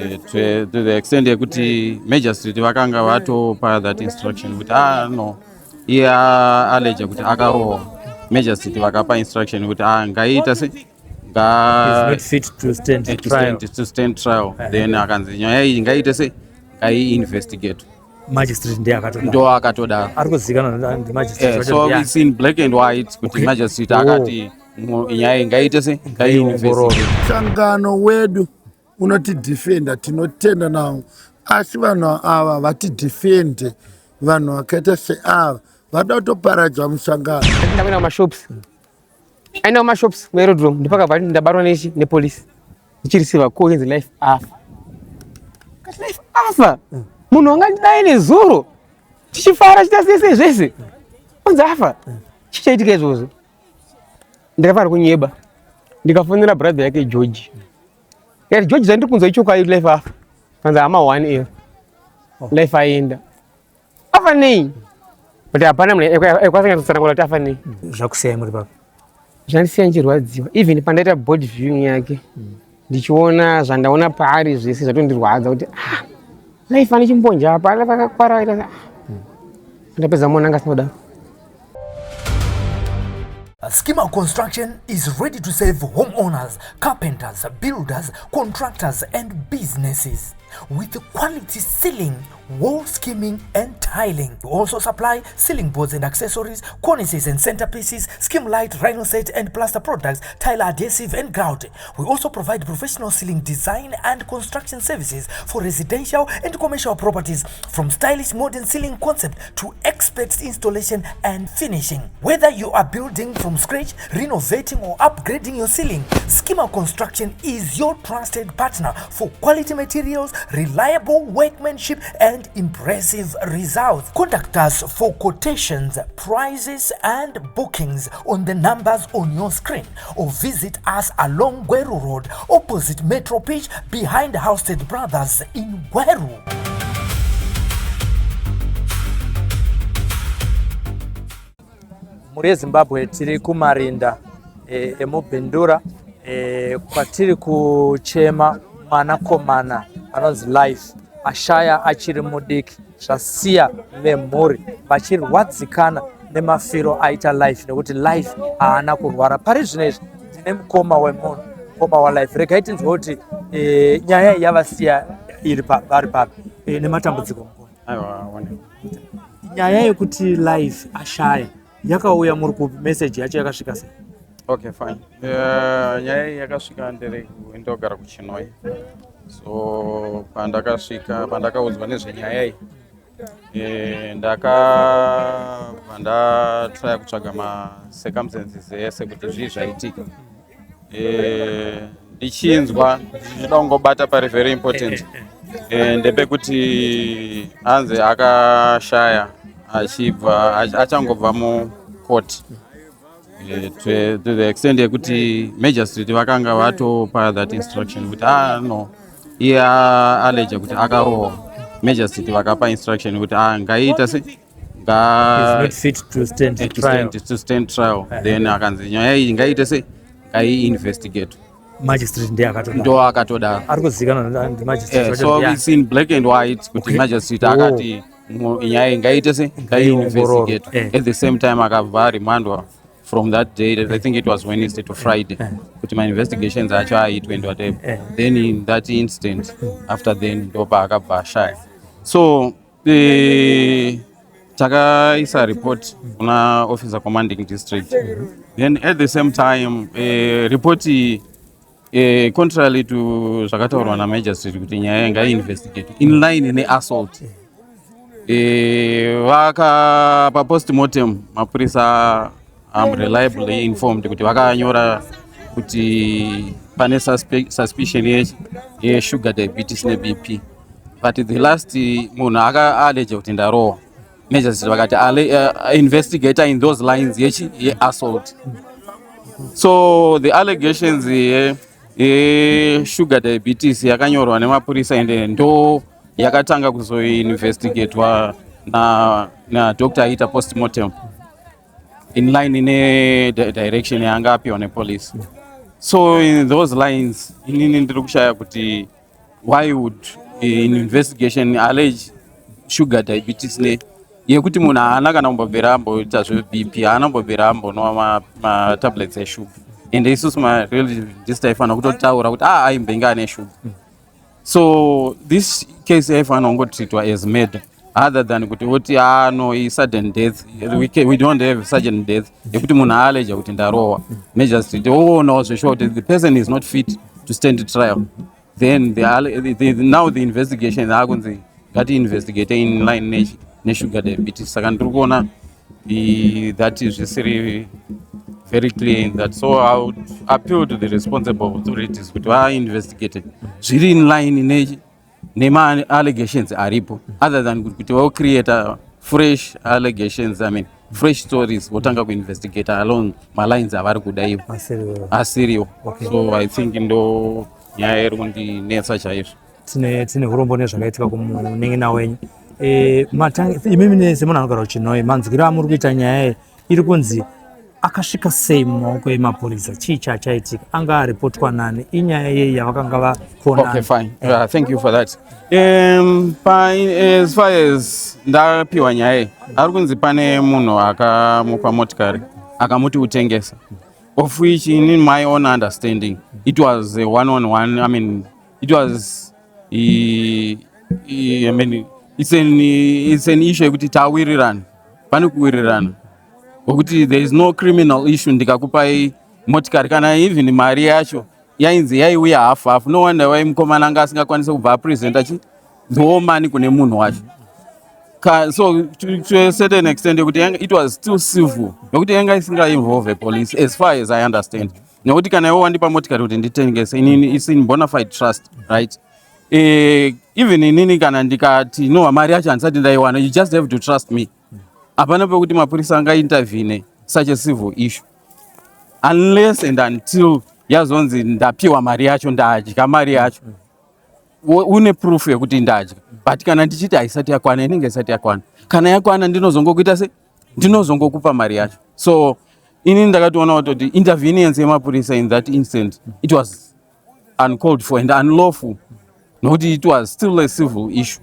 To the extent yekuti magistrate vakanga vatopa that instruction kuti no iye aleja kuti akarohwa. Magistrate vakapa instruction kuti ngaita se is not fit to stand trial. Then akanzi nyaya iyi ngaite se investigate. Magistrate ndo akatoda ari kuzikanwa ndi magistrate. So it's in black and white kuti magistrate akati nyaya ngaite se investigate. Sangano wedu unoti defender tinotenda nawo, asi vanhu ava vati defend vanhu vakaita seava vada kutoparadza musangano. Ndapinda mashops, aina mashops merodrom ndipakabva ndabatwa nepolisi ndichirisiva call inzi life afa. Kati life afa munhu angandidai nezuro tichifara chita sese zvese onzi afa chichaitika izvozvo. Ndakafara kunyeba ndikafonera brother yake George. Yati George zvandiri kunzwa ichokwadi life afa. Kanzi ama 1 year life aenda afa nei but hapana munhu ekwasanya kutsanangura kuti afa nei. Zvakusiyai muri papa? Zvandisiya ndichirwadziwa even pandaita board viewing yake ndichiona zvandaona paari zvese zvatondirwadza kuti life ane chimbonja apa life akakwara ndapedza muona anga sinoda. Schema Construction is ready to serve homeowners, carpenters, builders, contractors and businesses with quality ceiling, wall skimming and tiling. We also supply ceiling boards and accessories, cornices and centerpieces, skim light, rhino set and plaster products, tile adhesive and grout. We also provide professional ceiling design and construction services for residential and commercial properties, from stylish modern ceiling concept to expert installation and finishing. Whether you are building from scratch, renovating or upgrading your ceiling, Schema Construction is your trusted partner for quality materials, reliable workmanship and impressive results. Contact us for quotations, prices and bookings on the numbers on your screen, or visit us along Gweru Road opposite Metro Pitch behind Housted Brothers in Gweru. Muri Zimbabwe tiri kumarinda emubhindura kwatiri kuchema mwanakomana anonzi Life ashaya achiri mudiki zvasiya vemhuri vachirwadzikana nemafiro aita Life nekuti Life haana kurwara. Pari zvinezvi ndine mukoma wemunhu, mukoma waLife. Regai tinzwe kuti nyaya yavasiya iri vari papi nematambudziko mukoma. Aiwa, nyaya yekuti Life ashaya yakauya muri kupi? Message yacho yakasvika sei? Okay, fine. Nyaya yakasvika ndogara kuChinwe. So pandakaudzwa nezvenyaya iyi ndatraya kutsvaga macircumstances ese kuti zvii zvaitika. Ndichinzwa ndichida kungobata pari very important ndepekuti anzi akashaya achangobva mucourt. To the extent yekuti magistrate vakanga vatopa that instruction kuti no iye aleja kuti akarohwa. Magistrate vakapa instruction kuti ngaita se is not fit to stand trial. Then akanzi nyaya iyi ngaite se investigate. Magistrate ndo akatoda ari kuzikanwa ndi magistrate. So it's in black and white kuti magistrate akati nyaya ngaite se investigate. At the same time akabva remandwa from that day. I think it was Wednesday to Friday. But my investigations actually went whatever. Then in that instant, after then, Dopa akabva shy. So the takaisa report kuna officer commanding district. Then at the same time, report contrary to chakataurwa na magistrate kuti nyaya ngai investigate in line ne assault. Vaka post-mortem mapurisa I'm reliably informed kuti vakanyora kuti pane suspicion sugar diabetes ne BP, but the last munhu aleja kuti ndarohwa. Magistrate vakati investigator in those lines assault. So the allegations sugar diabetes yakanyorwa nemapurisa ende ndo yakatanga kuzoinvestigatewa na doctor aita post-mortem in line in a direction yanga apiwa nepolice. So in those lines inini ndiri kushaya kuti why would in investigation allege sugar diabetes yekuti munhu haana kana kumbobvera amboita zve-BP, haana kumbobvera ambonwa matablets eshuga, ende isusu mareligious taifanira kutotaura kuti aimbenge ane shuga. So this case yaifanira kungotreatwa as murder other than kuti oti no sudden death. We don't have sudden death yekuti munhu aaleja kuti ndarowa. Magistrate oonawo zveshuwa kuti the person is not fit to stand trial. Then now the investigation akunzi ngati investigate in line nesugar diabetes. Saka ndiri kuona that is zvisiri very clear in that. So I would appeal to the responsible authorities kuti vainvestigate zviri in line nema-allegations aripo, other than kuti create fresh allegations, I mean fresh stories, votanga kuinvestigate along malines avari kuda ivo asiriwo. So I think ndo nyaya iri kundinetsa chaizvo. Tine urombo nezvakaitika kumuneng'ina wenyu. Imimi semunhu anogara kuChinoi, manzwiro amuri kuita nyaya iri kunzi akasvika sei mumaoko emapurisa, chii chaitika, anga aripotwa nani, inyaya yei yavakanga vakonana? Okay, fine. Thank you for that. As far as ndapiwa nyaya, ari kunzi pane munhu akamupa motikari akamuti utengesa, of which in my own understanding it was a one-on-one. I mean, it was I mean it's an issue yekuti tawirirana, pane kuwirirana ukuthi there is no criminal issue ndikakupai motikari kana even mari yacho yainzi yaiuya half. No wonder why Mkoma anga asingakwanisa kubva present achizowo mani kune munhu wacho. So to a certain extent it was still civil nokuti yanga isinga involve police as far as I understand. Nokuti kana iwo wandipa motikari kuti nditengese it's in bona fide trust, right? Even inini kana ndikati no mari yacho handisati ndaiwana, you just have to trust me. Hapana pekuti mapurisa anga-intervene such a civil issue unless and until yazonzi ndapiwa mari yacho, ndadya mari yacho, une proof yekuti ndadya. But kana ndichiti haisati yakwana, inenge isati yakwana. Kana yakwana ndinozongokuita se ndinozongokupa mari yacho. So ini ndakatoona kuti intervenience yemapurisa in that instant it was uncalled for and unlawful, nokuti it was still a civil issue.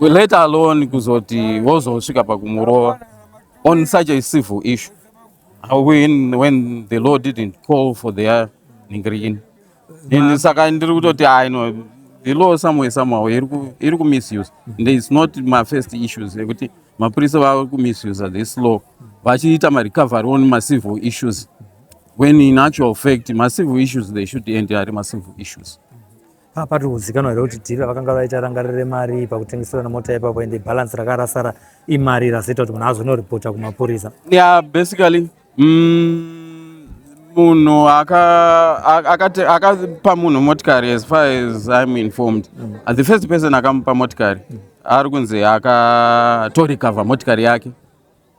Let alone kuzoti wozosvika pakumurova on such a civil issue when the law didn't call for their ingredient. And saka ndiri kutoti the law somehow iri misuse. And it's not my first issues yekuti mapurisa vari kumisuse this law vachiita recovery on civil issues, when in actual fact civil issues they should end ari civil issues. Pari kuzikanwa here kuti dhiri vakanga vaita rangarire mari pakutengeserana mota ipapo ende balance rakarasara imari razoita kuti munhu azonoripota kumapurisa. Yeah, basically munhu akapa munhu motikari, as far as I'm informed, the first person akamupa motikari ari kunzi akatorikavha motikari yake.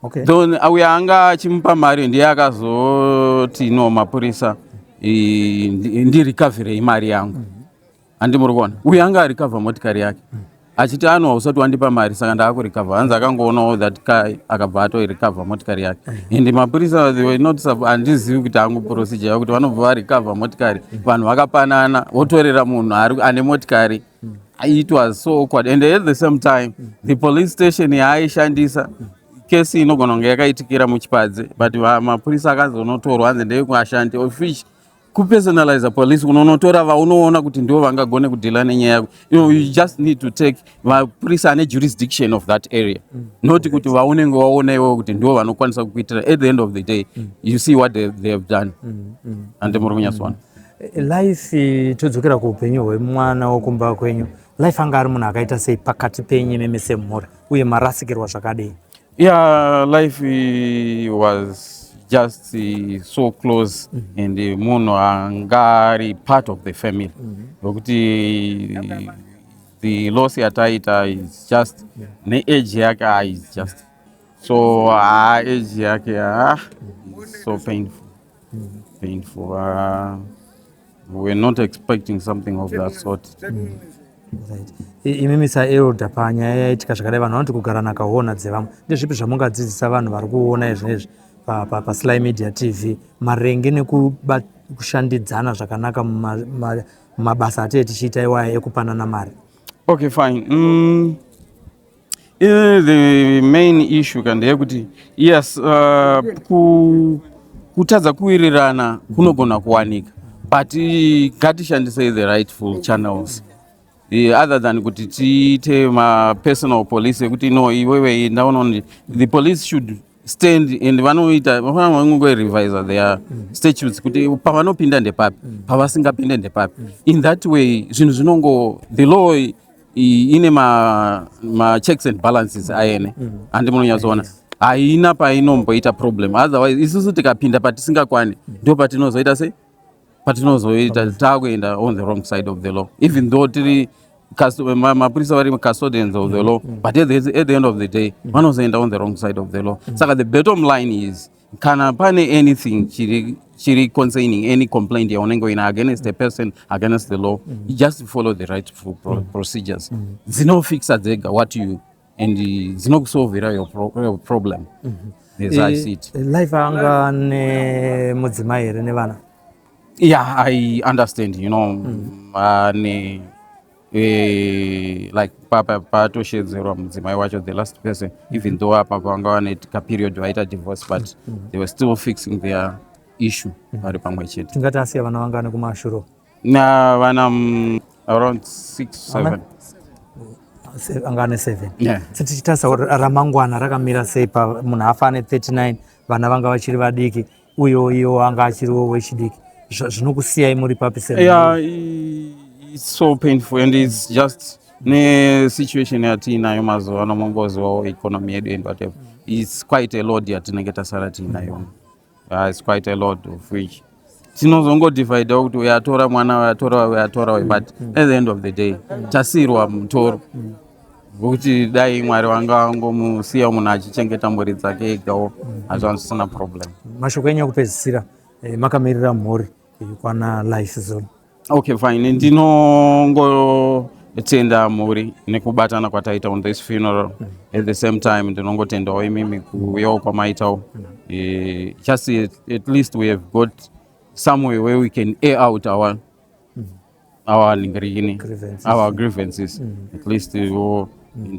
Okay. Then uya anga achimupa mari ndiye akazoti no mapurisa ndirikavhirei mari yangu. Andi muri kuona uyu anga arikavha motikari yake achiti usati wandipa mari saka ndaakurikavha, hanzi akangoonawo that kai akabva atorikavha motikari yake. Ende mapurisa they were not handizivi kuti hangu procedure yakuti vanobva varikavha motikari vanhu vakapanana votorera munhu ane motikari. It was so awkward, and at the same time the police station yaaishandisa kesi inogona kunge yakaitikira muchipadze, but mapurisa akazonotorwa hanzi ndeyekuashandi of which kupersonalize police kunonotora vaunoona kuti ndivo vangagone kudhila nenyaya yako. You just need to take mapurisa ane jurisdiction of that area, not kuti vaunenge waona iwo kuti ndivo vanokwanisa kukuitira. At the end of the day you see what they have done. And muri kunyaswana life todzokera kuupenyu hwemwana wokumba kwenyu, life anga ari munhu akaita sei pakati penyu meme semhuri uye marasikirwa zvakadii? Yeah, life was just so close, and munhu angari part of the family. The loss yataita is just age yake is just so age yake is so painful. We're not expecting something of that sort. Imimi saelda panyaya yaitika zvakadai, vanhu vanoti kugara nakaona dzevamwe. Ndezvipi zvamungadzidzisa vanhu vari kuona izvezvi Sly Media TV marenge nekushandidzana zvakanaka mabasa atete tichiita iwaya ekupanana mari. Okay, fine. The main issue kan ndeyekuti yes, kutadza kuwirirana kunogona kuwanika, but ngatishandise the rightful channels, other than kuti tiite personal police ekuti no iwewe ndaona the police should stand and vanoita revise their statutes kuti pavanopinda ndepapi pavasingapinde ndepapi. In that way zvinhu zvinongo the law ine ma checks and balances ayene handi munonyatsoona haina painomboita problem. Otherwise isusu tikapinda patisingakwane ndo patinozoita sei patinozoita takuenda on the wrong side of the law, even though tiri mapurisa vari custodians of the law, but at the end of the day vanozoenda on the wrong side of the law. Saka the bottom line is kana pane anything chiri concerning any complaint yaunenge uina against a person, against the law, you just follow the rightful procedures. Dzinofixa dzega what you and dzinokusolvera your problem. As I see it. Life anga ne mudzimai here nevana. Yeah, I understand, you know, like patoshedzerwa mudzimai wacho the last person, even though apa vanga vane period vaita divorce, but they were still fixing their issue vari pamwe chete. Tingati asiya vana vangani kumashuro? Na vana around 6-7. Angane 7. Yeah. Tichitasa ramangwana rakamira sei pa munhu afa ane 39 vana vanga vachiri vadiki uyo anga achiriwo wechidiki, zvinokusiyai muri papi sei? Yeah, it's so painful and it's just ne situation yatinayo mazuva ano mombozivawo economy yedu and whatever. It's quite a lot yatinenge tasara tinayo. It's quite a lot of which tinozongodivide kuti uyatora mwana uyatora, but at the end of the day tasirwa mutoro kuti dai Mwari wanga ngomusiya munhu achichengeta mburi dzake egawo hazvisina problem. Mashoko enyu ekupedzisira makamirira mhuri kwana Life Zulu. Okay, fine. Ndinongotenda mhuri nekubatana kwataita on this funeral. At the same time ndinongotendawo imimi kuuyawo kwamaitawo. Just at least we have got somewhere where we can air out our grievances. At least and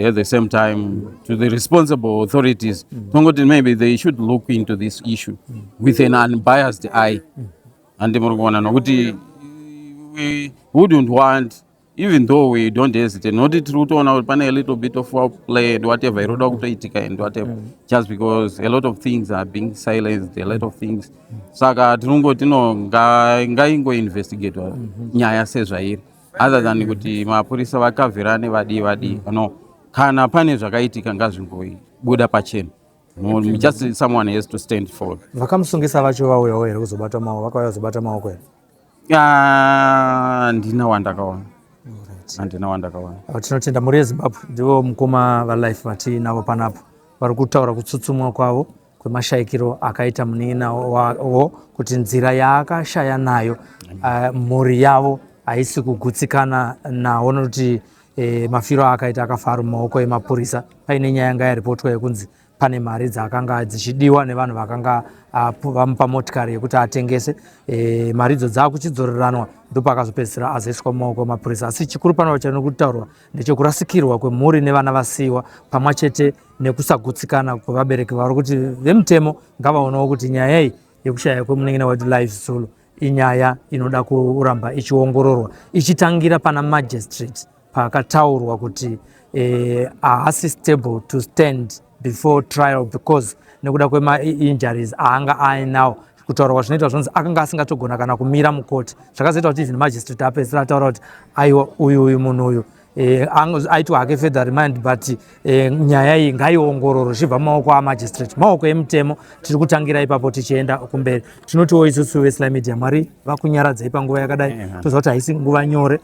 at the same time to the responsible authorities, maybe they should look into this issue with an unbiased eye. And we wouldn't want, even though we don't hesitate, not the truth on our panel, a little bit of foreplay and whatever, and whatever, just because a lot of things are being silenced, a lot of things. Saka ngaingo investigate nyaya sezvairi, other than kuti mapurisa vakavhirane vadi no kana pane zvakaitika ngazvingobuda pachena. Just someone has to stand forward. Vakamusungisa vacho vauyawo here kuzobata maoko, vakauya kuzobata maoko here? Handina wandakaona. Tinotenda muri yeZimbabwe ndivo Mukoma vaLife vatinavo panapo vari kutaura kutsutsumwa kwavo kwemashayikiro akaita munin'ina wavo kuti nzira yaakashaya nayo mhuri yavo haisi kugutsikana nawo, nokuti mafiro akaita akafa ari mumaoko emapurisa. Paine nyaya yanga yaripotwa yekunzi pane mari dzakanga dzichidiwa nevanhu vakanga vamupa motikari yekuti atengese. Mari idzo dzakuchidzoreranwa ndopakazopedzisira azoiswa mumaoko emapurisa. Asi chikuru pano chari kutaurwa ndechekurasikirwa kwemhuri nevana vasiyiwa pamwe chete nekusagutsikana kwevabereki vari kuti vemutemo ngavaonawo kuti nyaya iyi yekushaya kwemunin'ina wedu Life Zulu inyaya inoda kuramba ichiongororwa ichitangira pana magistrate pakataurwa kuti haasi stable to stand before trial because nekuda kwema-injuries aanga ainawo. Kutaurwa zvinoitwa zvonzi akanga asingatogona kana kumira mukoti, zvakazoita kuti even magistrate apedzisira ataura kuti aiwa uyu munhu uyu aitwa hake further remand, but nyaya iyi ngaiongororwe zvichibva mumaoko amagistrate, maoko emutemo. Tiri kutangira ipapo tichienda kumberi. Tinotiwo isusu veSly Media Mwari vakunyaradzai panguva yakadai. Toziva kuti haisi nguva nyore,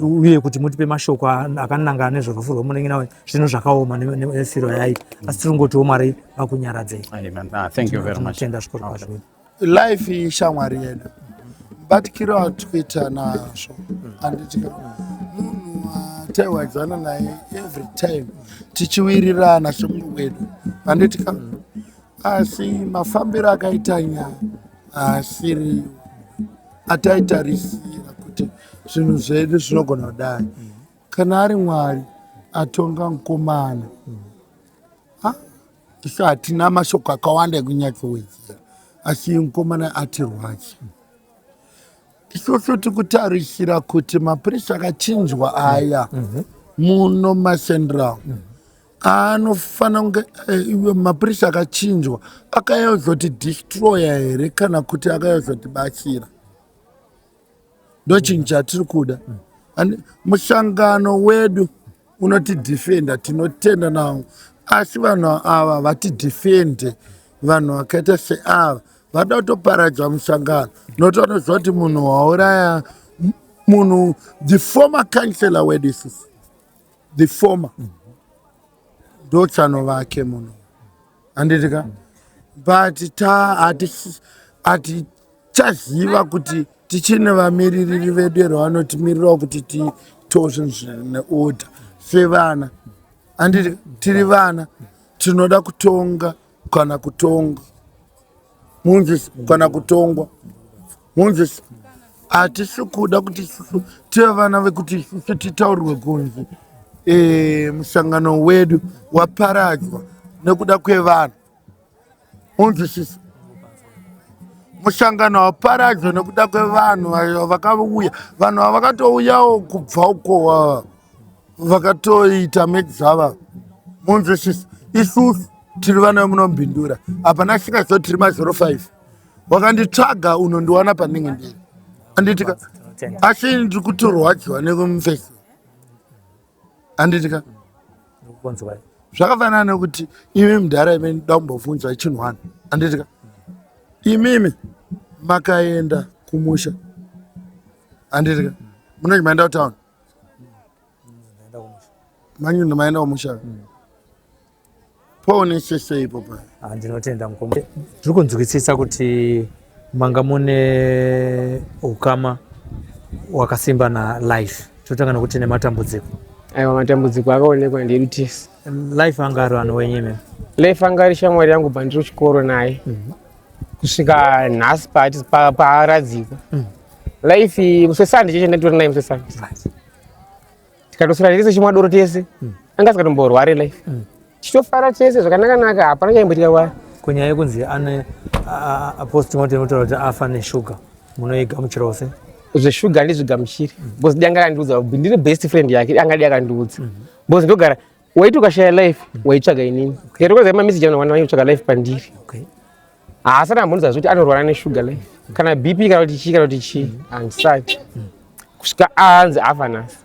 uye kuti mutipe mashoko akanangana nezvorufu rwomunin'ina wenyu zvinhu zvakaoma nefiro yaita, asi tiri kungotiwo Mwari vakunyaradzai. Thank you very much. Tenda zvikuru kwazvo. Life ishamwari yedu mubatikiro atikuita nazvo handiti munhu ataiwadzana naye every time tichiwirirana somwe wedu handitika, asi mafambiro akaita nyaya asiri ataitarisira kuti zvinhu zvedu zvinogona kudai. Kana ari Mwari atonga mukomana, isu hatina mashoko akawanda ekunyatsowedziwa, asi mukomana atirwadza. Isusu tikutarisira kuti mapurisa akachinjwa aya muno maCentral anofana kunge mapurisa akachinjwa akayozoti destroya here kana kuti akayozoti bachira. Ndo chinhu chatiri kuda. Mushangano wedu unotidhifenda, tinotenda nawo, asi vanhu ava vatidhifende, vanhu vakaita seava vada kutoparadza mushangano. Notonoziva kuti munhu wauraya munhu, the former councillor wedu isusu, the former ndotsano vake munhu, handitika, but hatichaziva kuti tichine vamiriri vedu vanotimirirawo kuti titozve zvine order sevana. Handiti tiri vana tinoda kutonga kana kutonga munzisi kana kutongwa munzisi. Hatisi kuda kuti isusu tive vana vekuti isusu titaurirwe kunzi mushangano wedu waparadzwa nekuda kwevanhu. Munzwisisa, mushangano waparadzwa nekuda kwevanhu vakauya, vanhu vakatouyawo kubva uko vakatoita medzava. Munzwisisa, isusu tiri vana vemunobhindura, hapana svikazvo tiri ma05 wakanditsvaga unondiwana panenge ndiri. Handitika, asi ndiri kutorwadziwa nekumufesi. Handitika, zvakafanana nekuti imi mudhara ime ndoda kumbobvunzwa chinhu. Handitika, imimi makaenda kumusha. Handitika, munenge maenda kutauni, manyundo maenda kumusha. Ponesese ipo pa. Ndinotenda Mukoma. Tiri kunzwikisisa kuti manga mune ukama wakasimba na life. Totanga nokuti ne matambudziko. Aiwa, matambudziko akaonekwa ndirutisi. Life angari vanhu wenyeme. Life angari shamwari yangu bandiro chikoro naye. Kusvika nhasi paaradzikwa. Life musesande cheche ndatora naye musesande. Tikatosira tese chimwadoro tese. Anga sikatomborware life. Chitofara tese zvakanaka hapana chaimboitika kwaari. Kunyaya yekunzi ane postmortem inotaura kuti afa neshuga, munoigamuchira ose? Zveshuga ndizvigamuchiri, because danga akandiudza kuti ndiri best friend yake, angadi akandiudza. Because ndogara waiti ukashaya life waitsvaga inini. Ndikatokweza mameseji anowana waitsvaga life pandiri. Asi andambonudza kuti anorwara neshuga life. Kana BP kana kuti chii kana kuti chii, handisati. Kusvika anzi afa nhasi.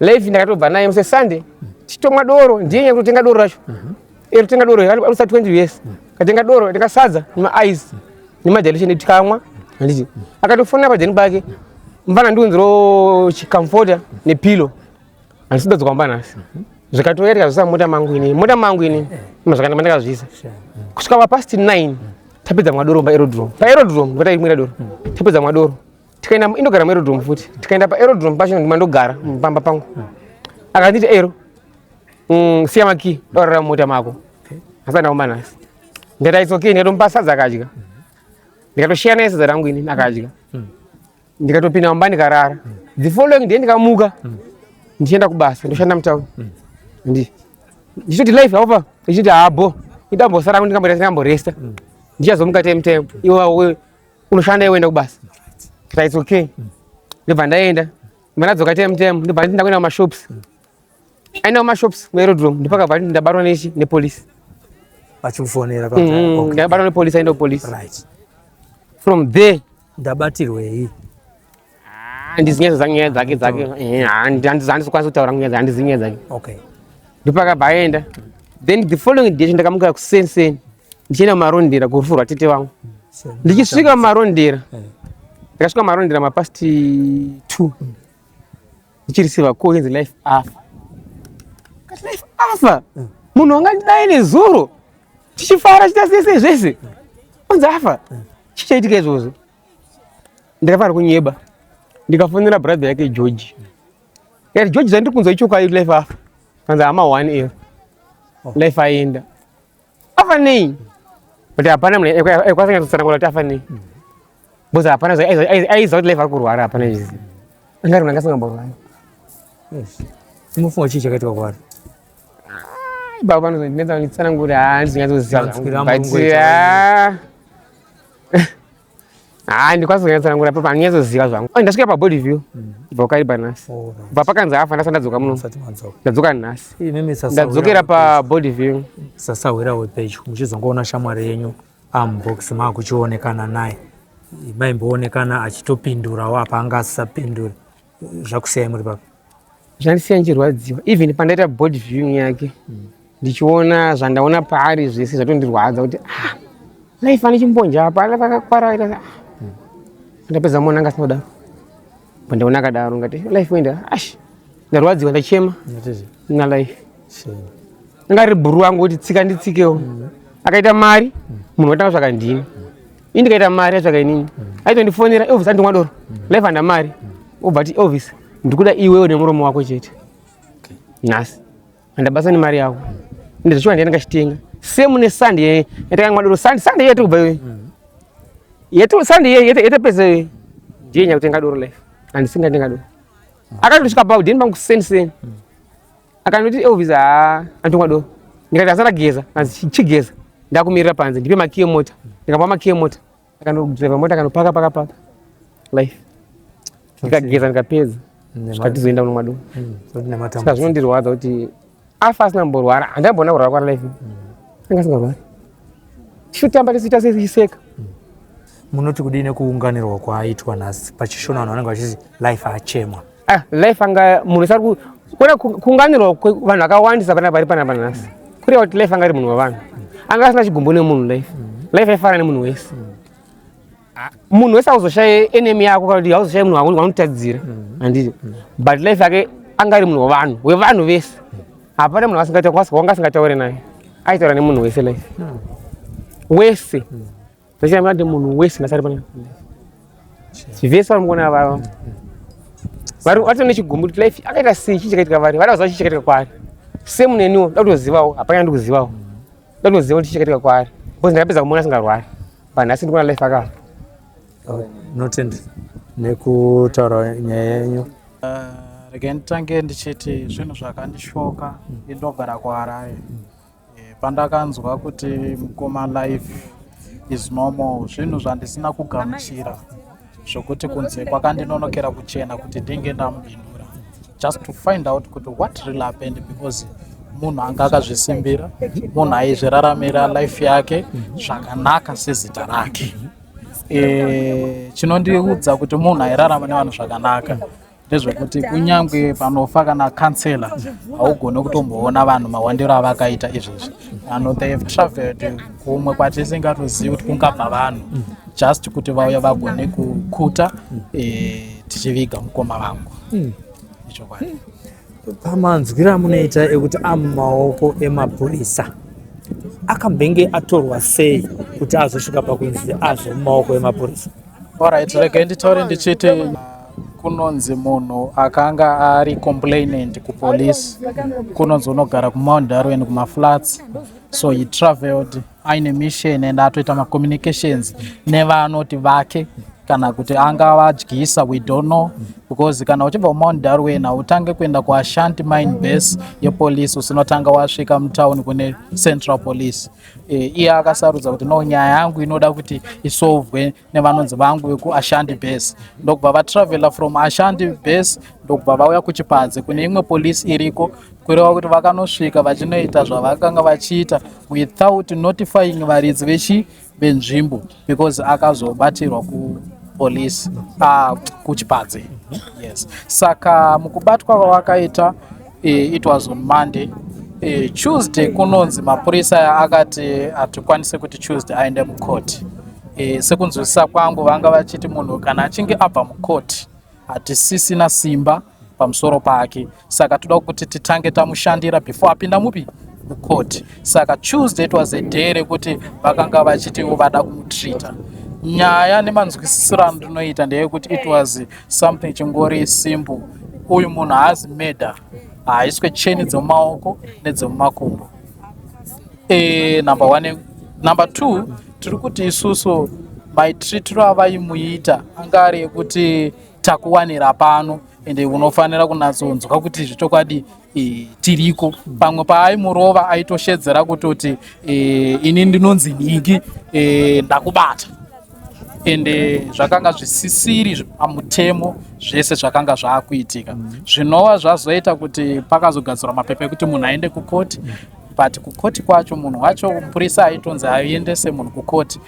Life ndakatobva naye musesande, tichitomwa doro, ndiye nyaya kutotenga doro racho. Tenga doro alusa 20 years. Katenga doro ndikasadza nima-ice nima-dilution tikamwa. Handiti akatofona pajeni bake mvana ndiunziro chikamfota nepilo. Handisidadzo kwamba nhasi. Zvikatoya tikazvisa mota mangu ini mazvakanda mandakazvisa. Kusvika pa 9 tapedza mwadoro pa-aerodrome. Pa-aerodrome vataimwira doro. Tapedza mwadoro. Tikaenda indogara mu-aerodrome futi. Tikaenda pa-aerodrome pacho ndimandogara mupamba pangu. Akanditi ero siya maki dorara mota mako. Hasana omba nasi. Ndeta it's okay, ndikatompa sadza akadya. Ndikatoshiyana naye sadza rangu ini akadya. Ndikatopinda mumba ndikarara. The following day ndikamuka ndichienda kubasa, ndoshanda mutauni. Ndichiti life apa, ndichiti abo, ndambosara kuti ndikamboresta. Ndichazomuka time. Iwe unoshanda iwe enda kubasa. Ndeta it's okay. Ndibva ndaenda. Ndadzoka time ndibva ndakuenda kumashops. Aina kumashops mu-aerodrome ndipakabva ndabatwa nepolisi. Vachikufonera ndabatwa nepolisi, aenda kupolisi. Right. From there ndabatirwei? Handizinyaya nyaya dzake handizokwanisa kutaura nyaya handizinyaya dzake. Okay. Ndipakabva aenda. Then the following day ndakamuka kusenseni ndichienda kumarondera kurufu rwatete vangu. Ndichisvika mumarondera ndikasvika mumarondera mapast 2 ndichirisiva call inzi life afa. Life afa, munhu wangandidai nezuro tichifara chita sese zvese onzi afa. Chichaitika izvozvo ndakafanira kunyeba, ndikafonera brother yake George. Yati George zvandiri kunzwa ichokwadi life afa. Kanzi hama 1 year life aenda. Afa nei? But hapana munhu aikwasanya kutsanangura kuti afa nei. Because hapana aiziva kuti life ari kurwara, hapana izvi. Ngari nangasingamborwara. Mufunga chii chakaitika kwaari? Baba vanozondinetsa vanitsanangura handinyazoziva ndikwanisa kunyatsanangura papa handinyazoziva zvangu. Ndasvika pabody view kubva kukariba nhasi. Kubva pakanzi afa ndasati ndadzoka muno. Ndadzoka nhasi. Ndadzokera pabody view. Sasawirawo pedyo muchizongoona shamwari yenyu amubox maakuchionekana naye. Maimboonekana achitopindurawo apa anga asisapindura. Zvakusiyai muri papa? Zvandisiya ndichirwadziwa. Even pandaita body view yake ndichiona zvandaona paari zvese zvatondirwadza kuti life ane chimbonja apa vakakwara. Ndapedza muona anga asina kudaro. Pandaona akadaro ngati life wenda ndarwadziwa ndachema na life. Ngari buru wangu kuti tsika nditsikewo. Akaita mari munhu watanga tsvaka ndini. Indikaita mari yatsvaka inini. Aitondifonera Elvis andimwa doro. Life anda mari. Obati Elvis ndikuda iwewe nemuromo wako chete. Nhasi. Andabasa ni mari yako. Ndizvichwa ndiye ndingachitenga. Same ne Sunday yatakangwa doro Sunday yetu kubva iwe. Yetu Sunday yete pese ndiye nyakutenga doro life. Andisinga tenga doro. Akatosvika pa udini pangu sense. Akanoti Elvis andimwa doro. Ndikati asana geza, chigeza. Ndakumirira panze ndipe makiye mota. Ndikapa makiye mota. Akanodriva mota akanopaka life. Ndikageza ndikapedza. Zvatizoenda kuno mwadu. Saka zvinondirwadza kuti afa asina kumborwara handambona kurwara kwa life. Anga asingarwari. Chitamba tisita sechiseka. Munoti kudini kuunganirwa kwaaitwa nhasi pachishona vanhu vanenge vachiti life achemwa. Life anga munhu sari kuona kuunganirwa vanhu vakawandisa pana pari panapa nhasi. Kureva kuti life anga ari munhu wavanhu. Anga asina chigumbu nemunhu life. Life aifana nemunhu wese. Munhu wese auzoshaya enemy yako kana kuti auzoshaya munhu wanotadzira. Handiti. But life yake anga ari munhu wevanhu vese. Hapana munhu wanga asingataure naye. Aitaura nemunhu wese life. Wese. Ndachira kuti munhu wese ngasari pana. Zvese vanogona vava. Vari vatone chigumbu kuti life akaita sei chichakaitika vari. Vari vaziva chichakaitika kwaari. Same neniwo ndakutozivawo hapana ndikuzivawo. Ndakutoziva kuti chichakaitika kwaari. Because ndakapedza kumuona asingarwari. Panhasi ndikuona life akava. Notendi nekutaura nyaya yenyu. Rege nditange ndichiti zvinhu zvakandishoka ndinogara kuHarare. Pandakanzwa kuti Mukoma life is normal, zvinhu zvandisina kugamuchira zvokuti kunze kwakandinonokera kuchena kuti ndinge ndamubindura just to find out kuti what really happened, because munhu anga akazvisimbira, munhu aizviraramira life yake zvakanaka sezita rake. Chinondiudza kuti munhu airarama nevanhu zvakanaka ndezvekuti kunyangwe panofa kana kansela haugone kutomboona vanhu mawandiro avakaita izvezvi. Vanhu they have traveled kumwe kwatisingatozivi kuti kungabva vanhu just kuti vauya vagone kukuta tichiviga mukoma vangu. Chokwadi. Pamanzwiro amunoita ekuti amumaoko emapurisa akambenge atorwa sei kuti azosvika pakunzi azvo mumaoko emapurisa? Alright, rege nditaure ndichiti kunonzi munhu akanga ari complainant kupolisi, kunonzi unogara kuMoundaro and kumaflats, so he traveled aine mission and atoita macommunications nevanoti vake kana kuti anga vadyisa, we don't know, because kana uchibva kuMoundaro wena utange kuenda kuAshanti mine base yepolisi usinotanga wasvika mutauni kune Central Police. Iye akasarudza kuti no, nyaya yangu inoda kuti isolvwe nevanonzi vangu vekuAshanti base. Ndokubva vatravela from Ashanti base ndokubva vauya kuChipadze kune imwe polisi iriko, kureva kuti vakanosvika vachinoita zvavakanga vachiita without notifying varidzi venzvimbo, because akazobatirwa kupolisi kuChipadze. Yes. Saka mukubatwa kwavakaita it was on Monday. Tuesday kunonzi mapurisa akati atikwanise kuti Tuesday aende mukoti. Sekunzwisisa kwangu vanga vachiti munhu kana achinge abva mukoti hatisisina simba pamusoro pake, saka toda kuti titange tamushandira before apinda mupi mukoti. Saka Tuesday it was a day rekuti vakanga vachitiwo vada kumutreata. Nyaya nemanzwisisiro andinoita ndeyekuti it was something chingori simple. Uyu munhu haazi murder, haiswe cheni dzemumaoko nedzemumakumbo. Number one. Number two, tiri kuti isusu maitritiro avaimuita anga ari ekuti takuwanira pano ende unofanira kunatsonzwa kuti zvechokwadi tiriko. Pamwe paaimurova aitoshedzera kutoti ini ndinonzi nhingi ndakubata, ende zvakanga zvisisiri pamutemo zvese zvakanga zvaakuitika. Zvinova zvazoita kuti pakazogadzirwa mapepa ekuti munhu aende kukoti, but kukoti kwacho munhu wacho mupurisa aitonzi aiendese munhu kukoti.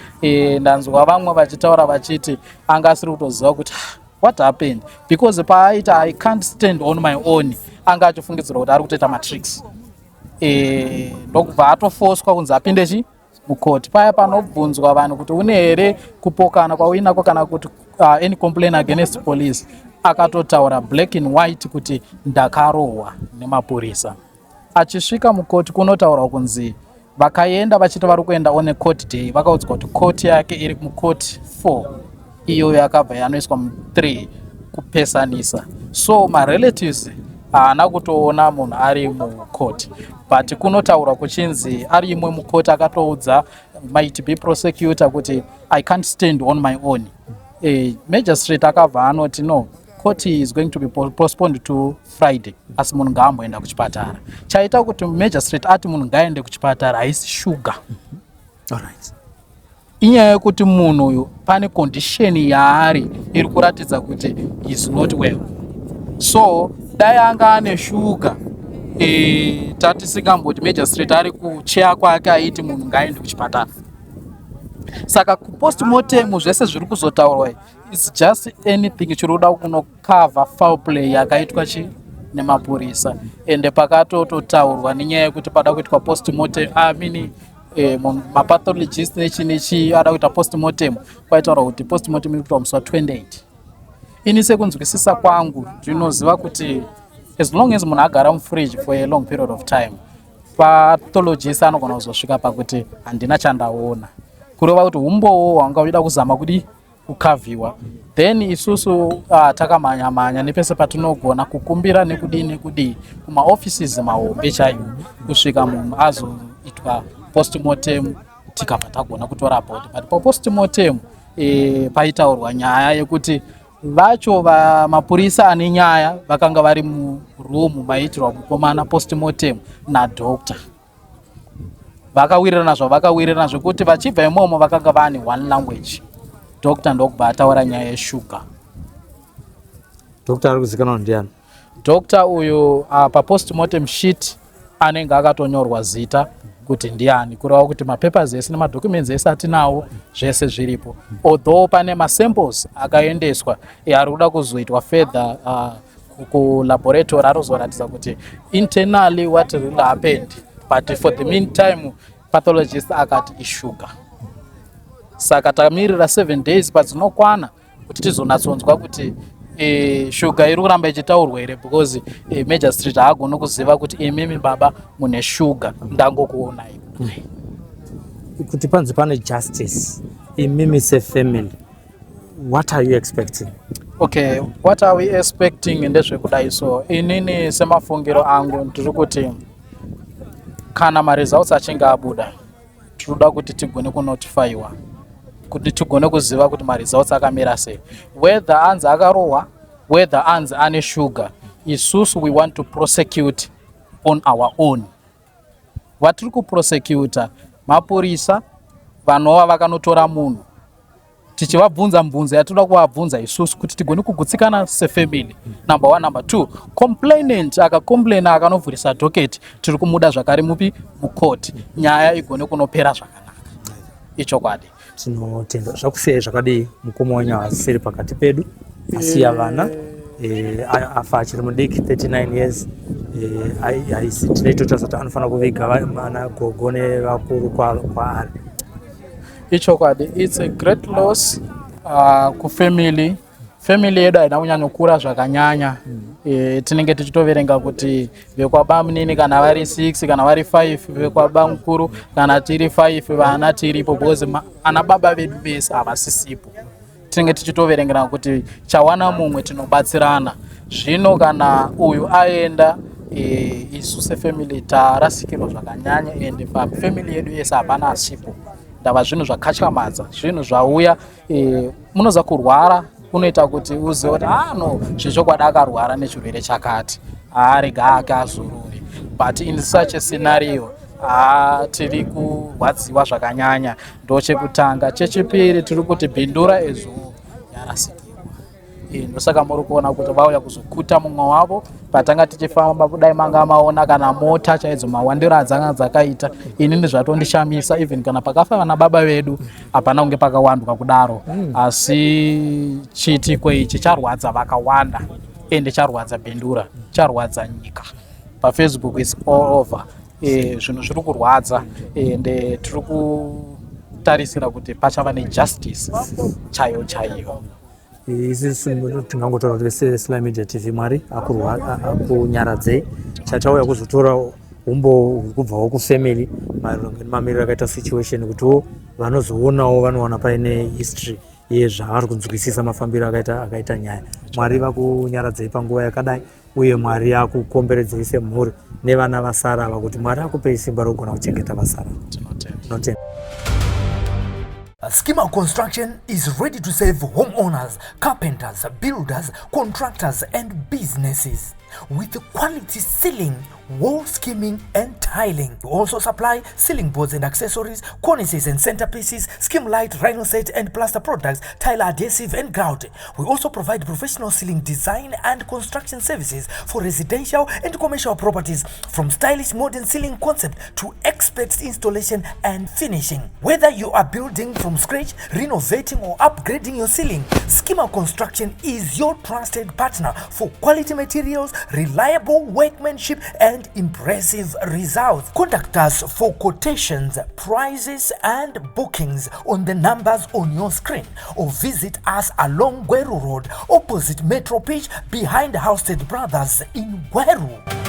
Ndanzwa vamwe vachitaura vachiti anga asiri kutoziva kuti what happened, because paaita I can't stand on my own, anga achifungidzirwa kuti ari kutoita matricks. Ndokubva atofoswa kunzi apinde mukoti. Paya panobvunzwa vanhu kuti une here kupokana kwauinako kana kuti any complaint against police, akatotaura black and white kuti ndakarohwa nemapurisa. Achisvika mukoti kunotaurwa kunzi vakaenda vachiti vari kuenda on a court day, vakaudzwa kuti koti yake iri mukoti 4, iyoyo yakabva yanoiswa mu3 kupesanisa. So marelatives haana kutoona munhu ari mukoti, but kunotaurwa kuchinzi ari imwe mukoti akatoudza might be prosecutor kuti I can't stand on my own. Magistrate akabva anoti no, court is going to be postponed to Friday, asi munhu ngaamboenda kuchipatara. Chaita kuti magistrate ati munhu ngaaende kuchipatara haisi shuga. Alright. Inyaya yekuti munhu uyu pane condition yaari iri kuratidza kuti is not well. So dai anga ane shuga, tatisingamboti magistrate ari kucheya kwake aiti munhu ngaaende kuchipatara. Saka kupostmortem zvese zviri kuzotaurwa is just anything chiri kuda kunokava foul play yakaitwa nemapurisa. Ende pakatototaurwa nenyaya yekuti pada kuitwa postmortem, mapathologist nechi ada kuita postmortem, kwaitaurwa kuti postmortem iri kuitwa musi wa28. Ini sekunzwisisa kwangu ndinoziva kuti as long as munhu agara mufridge for a long period of time, pathologist anogona kuzosvika pakuti handina chandaona, kureva kuti umbowo wanga uchida kuzama kukavhiwa. Then isusu takamhanya-mhanya nepese patinogona kukumbira nekudii kumaoffices mahombe chaiwo kusvika munhu azoitwa postmortem, tikabva tagona kutora body. But papostmortem paitaurwa nyaya yekuti vacho mapurisa ane nyaya vakanga vari murumu maitirwa mukomana postmortem nadoctor. Vakawirirana zvavakawirirana zvekuti vachibva imomo vakanga vane one language. Doctor ndokubva ataura nyaya yeshuga. Doctor ari kuzikanwa ndiani? Doctor uyu papostmortem sheet anenge akatonyorwa zita kuti ndiani, kureva kuti mapapers ese nemadocuments ese atinawo zvese zviripo. Although pane masamples akaendeswa ari kuda kuzoitwa further kulaboratory arozoratidza kuti internally what really happened, but for the meantime pathologist akati ishuga. Saka tamirira 7 days padzinokwana kuti tizonatsonzwa kuti shuga iri kuramba ichitaurwa here, because magistrate haagoni kuziva kuti imimi baba mune shuga ndangokuonai. Kuti panzi pane justice, imimi sefamily, what are you expecting? Okay, what are we expecting ndezvekudai. So inini semafungiro angu ndiri kuti kana maresults achinge abuda, tinoda kuti tigone kunotifyiwa, kuti tigone kuziva kuti maresults akamira sei, whether anzi akarohwa, whether anzi ane sugar. Isusu we want to prosecute on our own. Vatiri kuprosecuta mapurisa vanova vakanotora munhu, tichivabvunza mbunzo yatoda kuvabvunza isusu kuti tigone kugutsikana sefamily. Number 1. Number 2, complainant akacomplaina akanovhurisa docket, tiri kumuda zvakare mukoti, nyaya igone kunopera zvakanaka. Ichokwadi. Tinotenda zvakusei zvakadii mukoma wenyu asiri pakati pedu, asiya vana, afa achiri mudiki 39 years, haisi tinoitota kuti anofanira kuviga vana gogo nevakuru kwaari. Ichokwadi, it's a great loss kufamily. Family yedu haina kunyanyokura zvakanyanya. Tinenge tichitoverenga kuti vekwaba munini kana vari 6 kana vari 5, vekwaba mukuru kana tiri 5, vana tiripo, because ana baba vedu vese havasisipo. Tinenge tichitoverengera kuti chawana mumwe tinobatsirana. Zvino kana uyu aenda, isu sefamily tarasikirwa zvakanyanya, ende family yedu yese hapana asipo. Ndava zvinhu zvakatyamadza, zvinhu zvauya, munoza kurwara unoita kuti uzive kuti no zvechokwadi akarwara nechirwere chakati arega akazururi. But in such a scenario tiri kurwadziwa zvakanyanya. Ndochekutanga. Chechipiri tiri kuti bhindura ezvo yarasikirwa. Ndosaka muri kuona kuti vauya kuzokuta mumwe wavo patanga tichifamba kudai manga maona kana mota chaidzo mawandiro adzanga dzakaita. Inini zvatondishamisa even kana pakafa vana baba vedu hapana kunge pakawandwa kudaro. Asi chitiko ichi charwadza vakawanda ende charwadza bhindura, charwadza nyika. PaFacebook is all over. Zvinhu zviri kurwadza ende tiri kutarisira kuti pachava nejustice chaiyo chaiyo. Isi tingangotaura kuti SlyMedia TV Mwari akunyaradzei. Chatauya kuzotora umbo kubvawo kufamily maererano nemamiriro akaita situation kuti vanozoonawo vanowana paine history yezvavari kunzwisisa mafambiro akaita nyaya. Mwari vakunyaradzei panguva yakadai uye Mwari akukomberedzei semhuri nevana vasara ava kuti Mwari akupei simba rogona kuchengeta vasara. Tinotenda. Schema Construction is ready to serve homeowners, carpenters, builders, contractors and businesses with quality ceiling, wall skimming and tiling. We also supply ceiling boards and accessories, cornices and centerpieces, skim light, rhino set and plaster products, tile adhesive and grout. We also provide professional ceiling design and construction services for residential and commercial properties, from stylish modern ceiling concept to expert installation and finishing. Whether you are building from scratch, renovating or upgrading your ceiling, Schema Construction is your trusted partner for quality materials, reliable workmanship and impressive results. Contact us for quotations, prices and bookings on the numbers on your screen, or visit us along Gweru Road opposite Metro Pitch behind Housestead Brothers in Gweru.